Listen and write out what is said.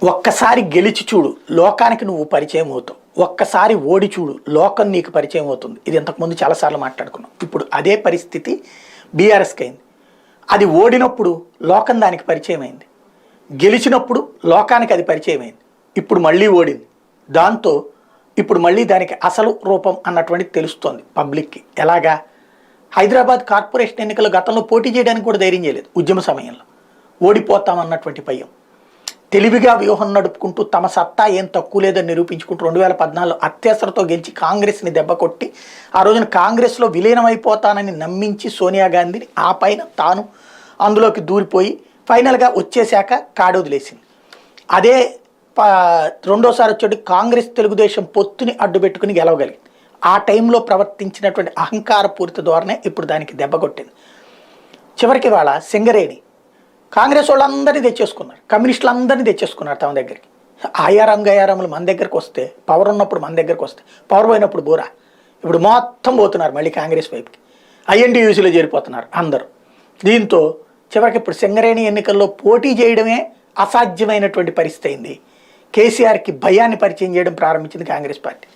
ఒక్కసారి గెలిచి చూడు, లోకానికి నువ్వు పరిచయం అవుతావు. ఒక్కసారి ఓడి చూడు, లోకం నీకు పరిచయం అవుతుంది. ఇది ఇంతకుముందు చాలాసార్లు మాట్లాడుకున్నాం. ఇప్పుడు అదే పరిస్థితి బీఆర్ఎస్కి అయింది. అది ఓడినప్పుడు లోకం దానికి పరిచయం అయింది, గెలిచినప్పుడు లోకానికి అది పరిచయం అయింది. ఇప్పుడు మళ్ళీ ఓడింది. దాంతో ఇప్పుడు మళ్ళీ దానికి అసలు రూపం అన్నటువంటిది తెలుస్తోంది పబ్లిక్కి. ఎలాగా? హైదరాబాద్ కార్పొరేషన్ ఎన్నికలు గతంలో పోటీ చేయడానికి కూడా ధైర్యం చేయలేదు. ఉద్యమ సమయంలో ఓడిపోతామన్నటువంటి భయం. తెలివిగా వ్యూహం నడుపుకుంటూ తమ సత్తా ఏం తక్కువ లేదని నిరూపించుకుంటూ 2014 అత్యవసరతో గెలిచి కాంగ్రెస్ని దెబ్బకొట్టి ఆ రోజున కాంగ్రెస్లో విలీనమైపోతానని నమ్మించి సోనియా గాంధీని ఆ పైన తాను అందులోకి దూరిపోయి ఫైనల్గా వచ్చేశాక కాడొదిలేసింది. అదే రెండోసారి వచ్చేటి కాంగ్రెస్ తెలుగుదేశం పొత్తుని అడ్డుపెట్టుకుని గెలవగలిగింది. ఆ టైంలో ప్రవర్తించినటువంటి అహంకారపూరిత ధోరణే ఇప్పుడు దానికి దెబ్బ కొట్టింది. చివరికి వాళ్ళ సింగరేణి కాంగ్రెస్ వాళ్ళందరినీ తెచ్చేసుకున్నారు, కమ్యూనిస్టులు అందరినీ తెచ్చేసుకున్నారు తమ దగ్గరికి. ఆయారం గయారములు మన దగ్గరకు వస్తే, పవర్ ఉన్నప్పుడు మన దగ్గరకు వస్తే, పవర్ పోయినప్పుడు బోరా. ఇప్పుడు మొత్తం పోతున్నారు మళ్ళీ కాంగ్రెస్ వైపుకి. ఐఎన్టీయూసీలో చేరిపోతున్నారు అందరూ. దీంతో చివరికి ఇప్పుడు సింగరేణి ఎన్నికల్లో పోటీ చేయడమే అసాధ్యమైనటువంటి పరిస్థితి అయింది. కేసీఆర్కి భయాన్ని పరిచయం చేయడం ప్రారంభించింది కాంగ్రెస్ పార్టీ.